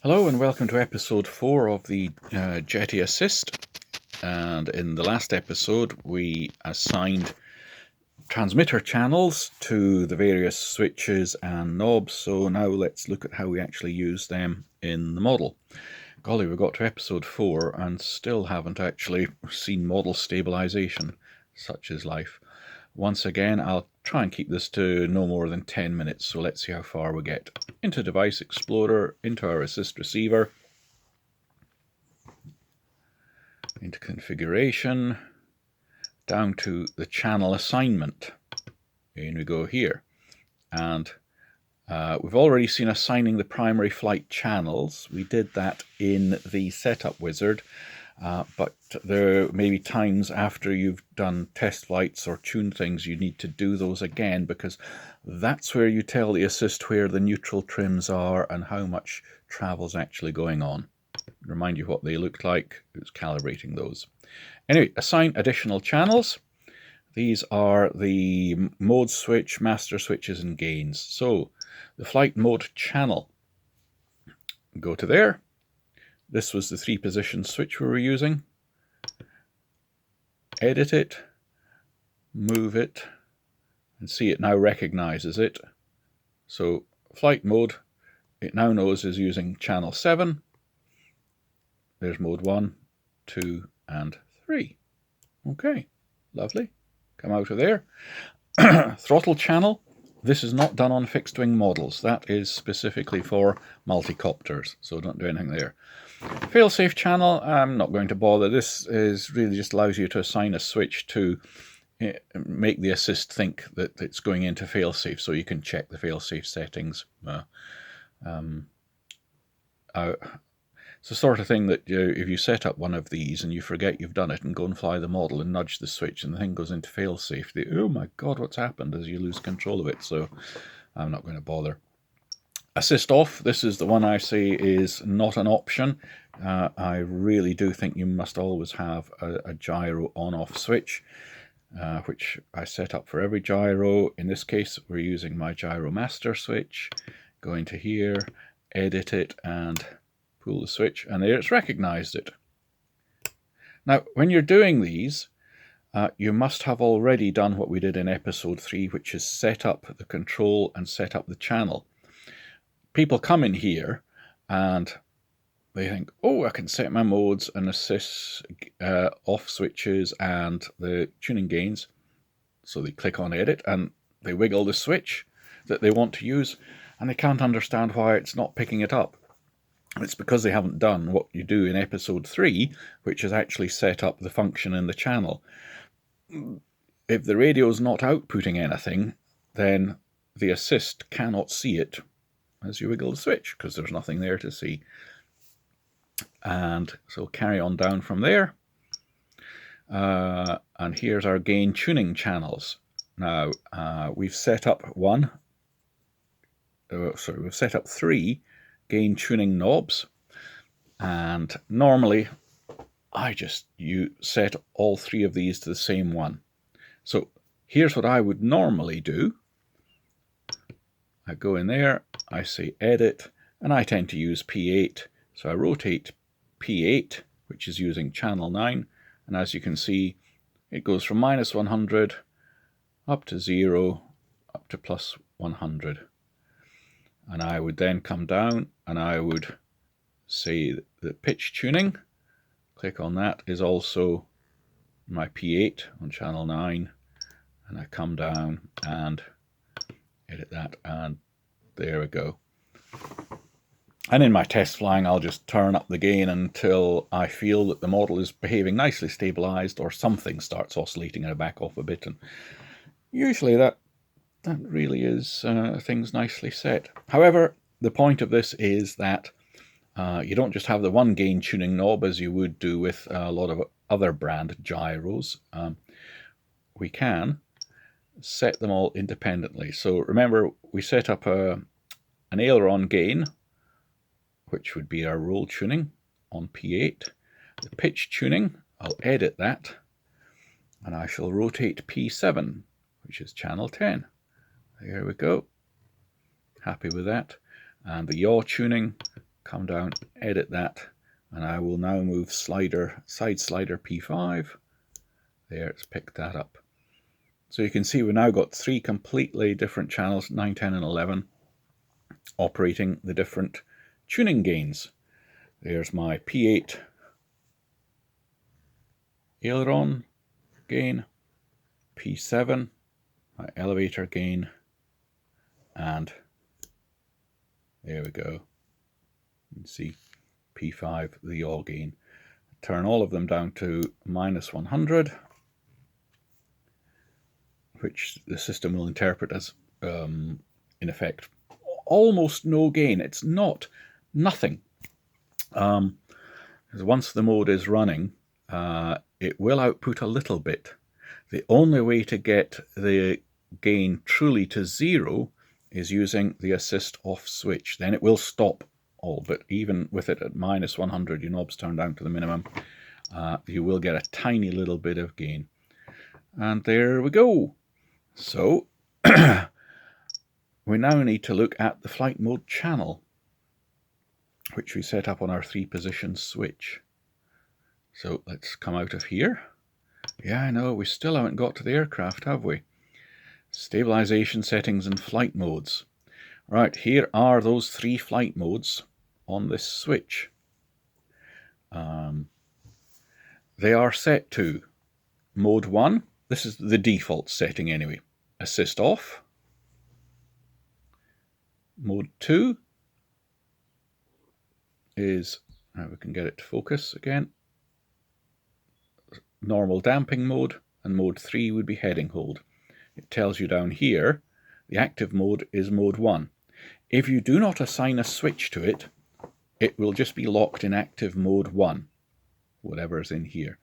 Hello and welcome to episode 4 of the Jeti Assist. And in the last episode we assigned transmitter channels to the various switches and knobs. So now let's look at how we actually use them in the model. Golly, we got to episode 4 and still haven't actually seen model stabilization. Such is life. Once again, I'll try and keep this to no more than 10 minutes, so let's see how far we get. Into Device Explorer, into our Assist receiver, into Configuration, down to the channel assignment. In we go here. And we've already seen assigning the primary flight channels. We did that in the setup wizard. But there may be times after you've done test flights or tuned things you need to do those again, because that's where you tell the Assist where the neutral trims are and how much travel's actually going on. Remind you what they looked like. It was calibrating those. Anyway, assign additional channels. These are the mode switch, master switches and gains. So the flight mode channel, go to there. This was the 3-position switch we were using. Edit it, move it, and see it now recognizes it. So flight mode, it now knows is using channel 7. There's mode 1, 2, and 3. Okay, lovely. Come out of there. Throttle channel. This is not done on fixed wing models. That is specifically for multicopters, so don't do anything there. Failsafe channel, I'm not going to bother. This is really just allows you to assign a switch to make the Assist think that it's going into failsafe, so you can check the failsafe settings. It's the sort of thing that if you set up one of these and you forget you've done it and go and fly the model and nudge the switch and the thing goes into failsafe, oh my god, what's happened, as you lose control of it. So I'm not going to bother. Assist off, this is the one I say is not an option. I really do think you must always have a gyro on-off switch, which I set up for every gyro. In this case, we're using my gyro master switch. Go into here, edit it, and pull the switch, and there it's recognized it. Now, when you're doing these, you must have already done what we did in episode 3, which is set up the control and set up the channel. People come in here and they think, oh, I can set my modes and assist off switches and the tuning gains. So they click on edit and they wiggle the switch that they want to use, and they can't understand why it's not picking it up. It's because they haven't done what you do in episode 3, which is actually set up the function in the channel. If the radio is not outputting anything, then the Assist cannot see it as you wiggle the switch, because there's nothing there to see. And so carry on down from there. And here's our gain tuning channels. Now, we've set up we've set up 3 gain tuning knobs, and normally you set all 3 of these to the same one. So here's what I would normally do. I go in there, I say edit, and I tend to use P8. So I rotate P8, which is using channel 9, and as you can see, it goes from -100 up to 0 up to +100. And I would then come down and I would say the pitch tuning. Click on that is also my P8 on channel 9, and I come down and edit that, and there we go. And in my test flying, I'll just turn up the gain until I feel that the model is behaving nicely stabilized, or something starts oscillating and I back off a bit, and usually that really is things nicely set. However, the point of this is that you don't just have the one gain tuning knob as you would do with a lot of other brand gyros. We can set them all independently. So remember, we set up an aileron gain, which would be our roll tuning on P8. The pitch tuning, I'll edit that, and I shall rotate P7, which is channel 10. There we go. Happy with that. And the yaw tuning, come down, edit that, and I will now move side slider P5. There, it's picked that up. So you can see we've now got 3 completely different channels, 9, 10 and 11, operating the different tuning gains. There's my P8 aileron gain, P7, my elevator gain, and there we go. You can see P5, the yaw gain. Turn all of them down to -100, which the system will interpret as, in effect, almost no gain. It's not nothing. Because once the mode is running, it will output a little bit. The only way to get the gain truly to 0 is using the assist off switch. Then it will stop all, but even with it at -100, your knobs turned down to the minimum, you will get a tiny little bit of gain. And there we go. So we now need to look at the flight mode channel, which we set up on our 3-position switch. So let's come out of here. Yeah, I know, we still haven't got to the aircraft, have we? Stabilization settings and flight modes. Right, here are those 3 flight modes on this switch. They are set to mode 1. This is the default setting anyway. Assist off. Mode 2 is, now we can get it to focus again, normal damping mode, and mode 3 would be heading hold. It tells you down here the active mode is mode 1. If you do not assign a switch to it, it will just be locked in active mode 1, whatever is in here.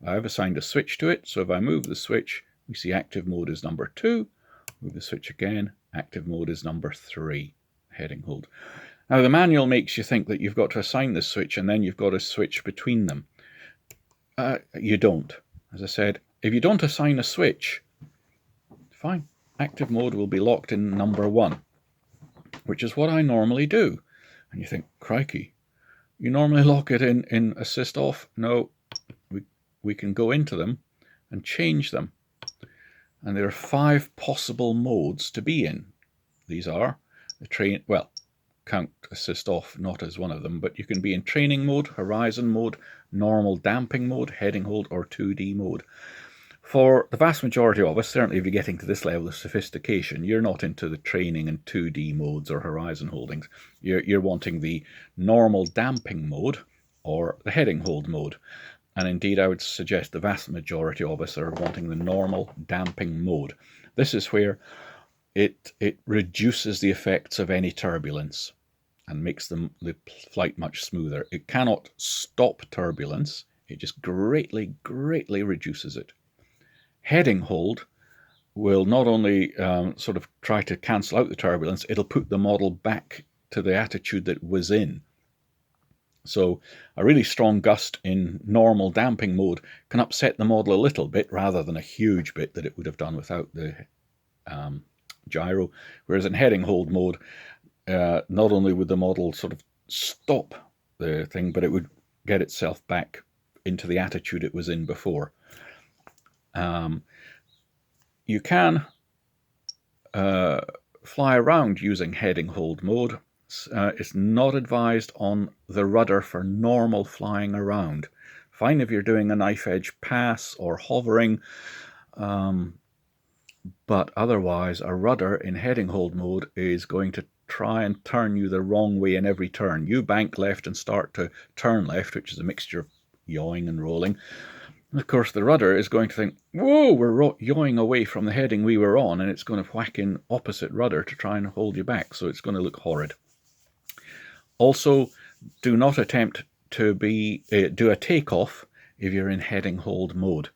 I've assigned a switch to it, so if I move the switch, we see active mode is number 2. Move the switch again, active mode is number 3, heading hold. Now the manual makes you think that you've got to assign this switch and then you've got to switch between them. You don't. As I said, if you don't assign a switch, fine. Active mode will be locked in number 1, which is what I normally do. And you think, crikey, you normally lock it in assist off? No, we can go into them and change them. And there are 5 possible modes to be in. These are the train, well, count assist off not as one of them, but you can be in training mode, horizon mode, normal damping mode, heading hold, or 2D mode. For the vast majority of us, certainly if you're getting to this level of sophistication, you're not into the training and 2D modes or horizon holdings. You're wanting the normal damping mode or the heading hold mode. And indeed, I would suggest the vast majority of us are wanting the normal damping mode. This is where it reduces the effects of any turbulence and makes the flight much smoother. It cannot stop turbulence. It just greatly, greatly reduces it. Heading hold will not only sort of try to cancel out the turbulence, it'll put the model back to the attitude that it was in. So a really strong gust in normal damping mode can upset the model a little bit rather than a huge bit that it would have done without the gyro. Whereas in heading hold mode, not only would the model sort of stop the thing, but it would get itself back into the attitude it was in before. You can fly around using heading hold mode. It's not advised on the rudder for normal flying around. Fine if you're doing a knife edge pass or hovering, but otherwise a rudder in heading hold mode is going to try and turn you the wrong way in every turn. You bank left and start to turn left, which is a mixture of yawing and rolling. And of course, the rudder is going to think, whoa, we're yawing away from the heading we were on, and it's going to whack in opposite rudder to try and hold you back, so it's going to look horrid. Also, do not attempt to do a takeoff if you're in heading hold mode.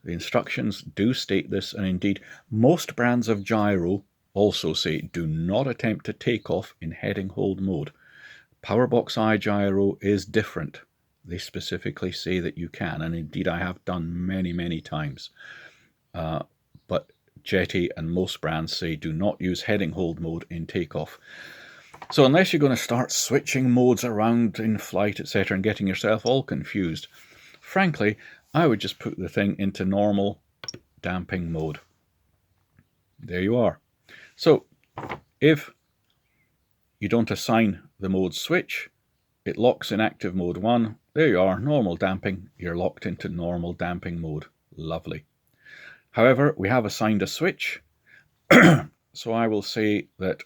The instructions do state this, and indeed, most brands of gyro also say do not attempt to take off in heading hold mode. Powerbox iGyro is different. They specifically say that you can, and indeed I have done many, many times. But Jeti and most brands say do not use heading hold mode in takeoff. So unless you're going to start switching modes around in flight, etc., and getting yourself all confused, frankly, I would just put the thing into normal damping mode. There you are. So if you don't assign the mode switch, it locks in active mode 1. There you are, normal damping. You're locked into normal damping mode. Lovely. However, we have assigned a switch. So I will say that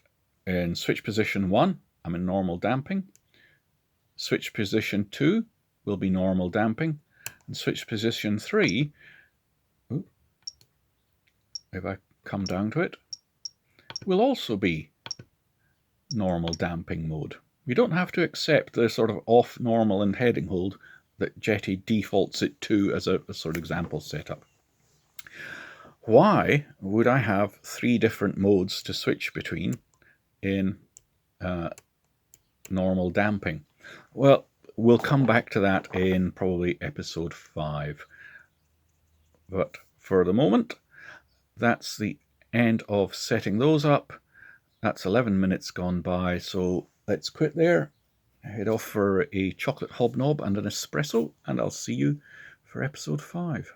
in switch position 1, I'm in normal damping. Switch position 2 will be normal damping. And switch position 3, if I come down to it, will also be normal damping mode. You don't have to accept the sort of off, normal and heading hold that Jeti defaults it to as a sort of example setup. Why would I have 3 different modes to switch between in normal damping? Well, we'll come back to that in probably episode 5. But for the moment, that's the end of setting those up. That's 11 minutes gone by, so let's quit there, head off for a chocolate hobnob and an espresso, and I'll see you for episode 5.